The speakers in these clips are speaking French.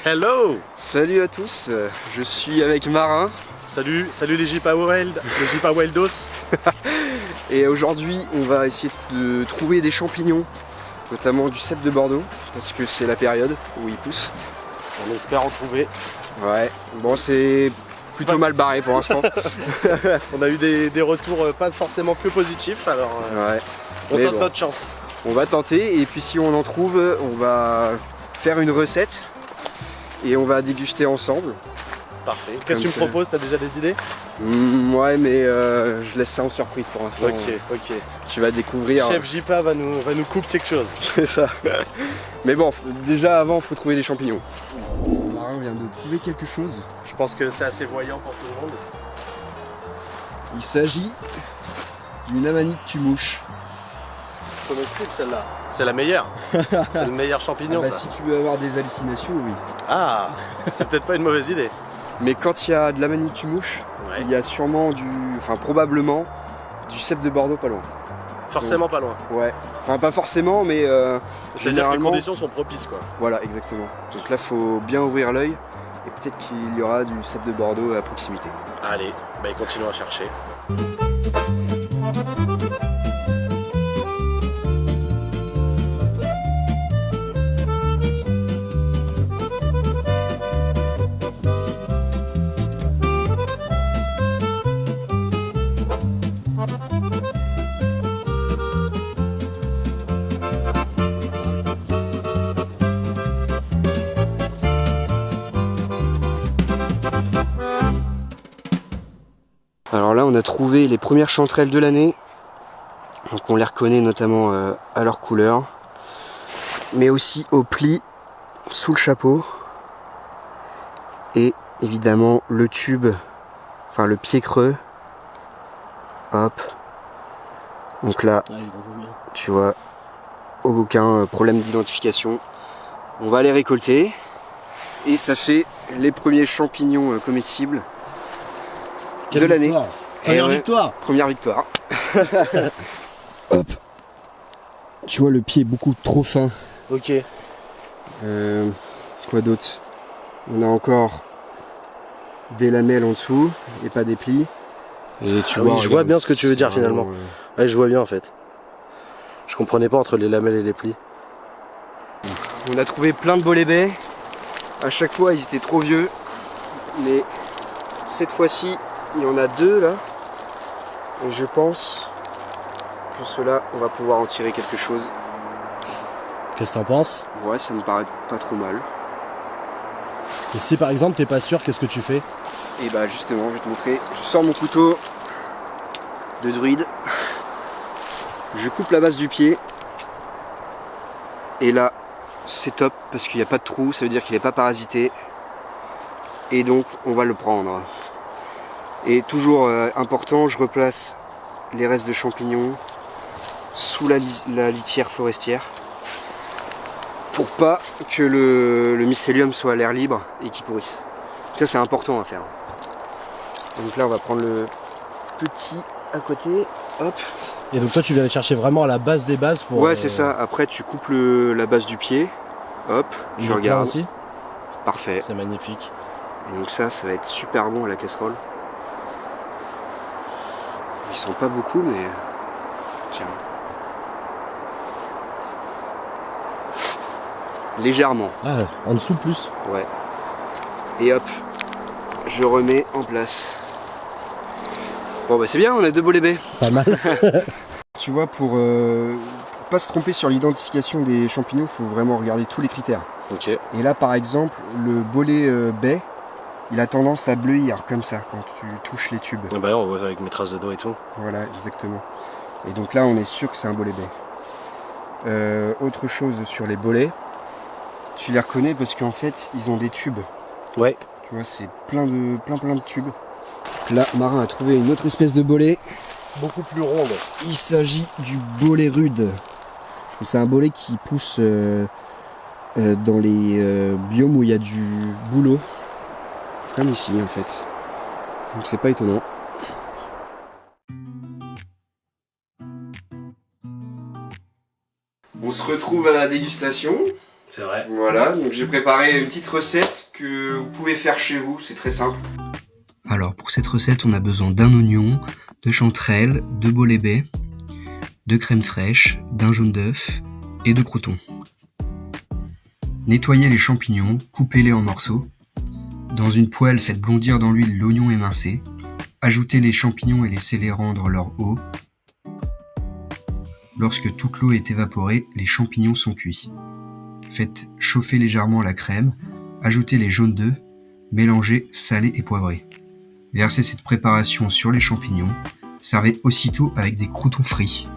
Hello! Salut à tous, je suis avec Marin. Salut les Jipa Wild, les Jipa Wildos. Et aujourd'hui on va essayer de trouver des champignons, notamment du cèpe de Bordeaux, parce que c'est la période où ils poussent. On espère en trouver. Ouais, bon c'est plutôt mal barré pour l'instant. On a eu des retours pas forcément que positifs, alors Ouais. on Mais tente bon, notre chance. on va tenter et puis si on en trouve, on va faire une recette et on va déguster ensemble. Parfait. Qu'est-ce que tu me proposes? T'as déjà des idées? Ouais mais je laisse ça en surprise pour l'instant. Ok. Tu vas découvrir. Chef Jipa va nous couper quelque chose. C'est ça. Mais bon, déjà avant, il faut trouver des champignons. Marin vient de trouver quelque chose. Je pense que c'est assez voyant pour tout le monde. Il s'agit d'une amanite tumouche. Comestible celle-là. C'est la meilleure. C'est le meilleur champignon ça. Si tu veux avoir des hallucinations, oui. Ah, c'est peut-être pas une mauvaise idée. Mais quand il y a de l'amanite tumouche, Ouais. il y a sûrement probablement du cèpe de Bordeaux pas loin. Forcément pas loin. Ouais. Enfin pas forcément, mais C'est-à-dire que les généralement. conditions sont propices quoi. Voilà, exactement. Donc là, faut bien ouvrir l'œil et peut-être qu'il y aura du cèpe de Bordeaux à proximité. Allez, continuons à chercher. Alors là, on a trouvé les premières chanterelles de l'année. Donc on les reconnaît notamment à leur couleur, mais aussi au pli sous le chapeau. Et évidemment le tube, enfin le pied creux. Hop. Donc là, tu vois, aucun problème d'identification. On va les récolter. Et ça fait les premiers champignons comestibles de l'année. Première victoire. Première victoire. Hop. Tu vois, le pied est beaucoup trop fin. Ok. Quoi d'autre? On a encore des lamelles en dessous et pas des plis. Et tu vois, oui, je vois regarde, bien ce que tu veux dire c'est finalement. vraiment, Ouais, je vois bien en fait. Je comprenais pas entre les lamelles et les plis. On a trouvé plein de bolets baies. À chaque fois, ils étaient trop vieux. Mais cette fois-ci, il y en a deux là. Et je pense que ceux-là, on va pouvoir en tirer quelque chose. Qu'est-ce que t'en penses? Ouais, ça me paraît pas trop mal. Et si par exemple t'es pas sûr, qu'est-ce que tu fais? Et bah justement, je vais te montrer. Je sors mon couteau de druide. Je coupe la base du pied. Et là, c'est top parce qu'il n'y a pas de trou, ça veut dire qu'il n'est pas parasité. Et donc, on va le prendre. Et toujours important, je replace les restes de champignons sous la litière forestière pour pas que le mycélium soit à l'air libre et qu'il pourrisse. Ça, c'est important à faire. Donc là, on va prendre le petit à côté. Hop. Et donc toi tu viens aller chercher vraiment à la base des bases pour... Ouais, c'est ça. Après, tu coupes la base du pied. Hop, Il tu est plein regardes. aussi. Parfait. C'est magnifique. Et donc ça va être super bon à la casserole. Ils sont pas beaucoup, mais tiens. Légèrement, Ah, en dessous plus. ouais. Et hop, je remets en place. Bon bah c'est bien, on a deux bolets baies. Pas mal. Tu vois, pour pas se tromper sur l'identification des champignons, il faut vraiment regarder tous les critères. Ok. Et là par exemple, le bolet baie, il a tendance à bleuir comme ça quand tu touches les tubes. Bah on voit avec mes traces de doigts et tout. Voilà, exactement. Et donc là, on est sûr que c'est un bolet baie. Autre chose sur les bolets, tu les reconnais parce qu'en fait, ils ont des tubes. Ouais. Tu vois, c'est plein de tubes. Là, Marin a trouvé une autre espèce de bolet. Beaucoup plus ronde. Il s'agit du bolet rude. C'est un bolet qui pousse dans les biomes où il y a du bouleau. Comme ici, en fait. Donc c'est pas étonnant. On se retrouve à la dégustation. C'est vrai. Voilà, donc j'ai préparé une petite recette que vous pouvez faire chez vous, c'est très simple. Alors pour cette recette, on a besoin d'un oignon, de chanterelles, de bolet baies, de crème fraîche, d'un jaune d'œuf et de croûtons. Nettoyez les champignons, coupez-les en morceaux. Dans une poêle, faites blondir dans l'huile l'oignon émincé. Ajoutez les champignons et laissez-les rendre leur eau. Lorsque toute l'eau est évaporée, les champignons sont cuits. Faites chauffer légèrement la crème, ajoutez les jaunes d'œufs, mélangez, salez et poivrez. Versez cette préparation sur les champignons, servez aussitôt avec des croûtons frits.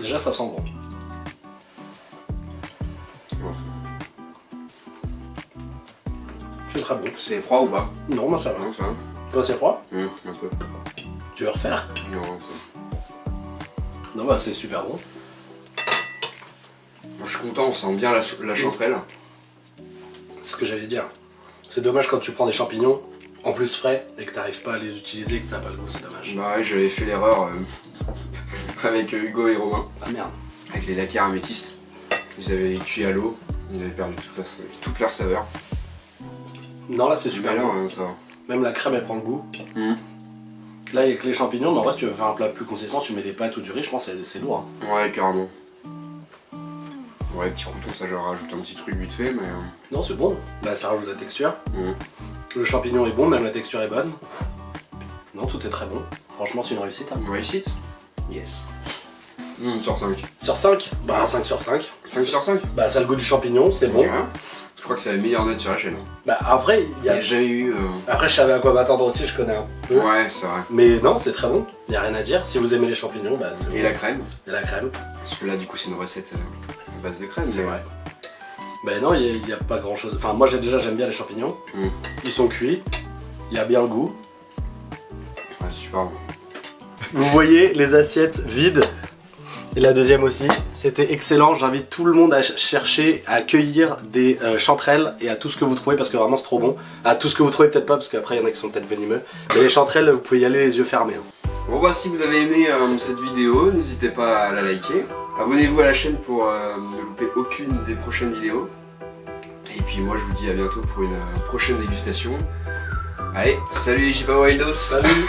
Déjà, ça sent bon. C'est très bon. C'est froid ou pas? Non, moi ça va. Non, ça va. Toi, c'est froid? Un peu. Tu veux refaire? Non, ça... Non, bah c'est super bon. Moi, je suis content, on sent bien la chanterelle. C'est ce que j'allais dire. C'est dommage quand tu prends des champignons, en plus frais, et que t'arrives pas à les utiliser et que ça n'a pas le goût, c'est dommage. Bah ouais, j'avais fait l'erreur avec Hugo et Romain, Ah merde. avec les laqueurs améthystes. Ils avaient cuit à l'eau, ils avaient perdu toute leur saveur. Non, là c'est super Mais là, bon. ça va. Même la crème elle prend le goût. Mhm. Là avec les champignons, mais en vrai si tu veux faire un plat plus consistant, tu mets des pâtes ou du riz, je pense que c'est lourd. Hein. Ouais, carrément. Ouais, petit croûton, ça je rajoute un petit truc vite fait, mais... Non, c'est bon. Bah ça rajoute la texture. Mhm. Le champignon est bon, même la texture est bonne. Non, tout est très bon. Franchement, c'est une réussite. Hein. Une réussite. Yes. Sur 5. Sur 5 Bah 5 sur 5. 5 sur 5. Bah ça a le goût du champignon, c'est bon. Ouais. Je crois que c'est la meilleure note sur la chaîne. Bah après, il y Il n'y a... a jamais eu... Après je savais à quoi m'attendre aussi, je connais un peu. Ouais, c'est vrai. Mais non, c'est très bon, il n'y a rien à dire. Si vous aimez les champignons, bah c'est Et bon. la crème. Et la crème, Parce que là, du coup, c'est une recette à base de crème. c'est mais- vrai. Bah non, il n'y a pas grand chose. Enfin, moi j'aime bien les champignons. Mm. Ils sont cuits, il y a bien le goût. Ouais, super bon. Vous voyez les assiettes vides. Et la deuxième aussi, c'était excellent. J'invite tout le monde à chercher, à cueillir des chanterelles et à tout ce que vous trouvez parce que vraiment c'est trop bon. À tout ce que vous trouvez peut-être pas parce qu'après il y en a qui sont peut-être venimeux. Mais les chanterelles, vous pouvez y aller les yeux fermés. Hein. Bon bah si vous avez aimé cette vidéo, n'hésitez pas à la liker. Abonnez-vous à la chaîne pour ne louper aucune des prochaines vidéos. Et puis moi je vous dis à bientôt pour une prochaine dégustation. Allez, salut les Jipa Wildos. Salut.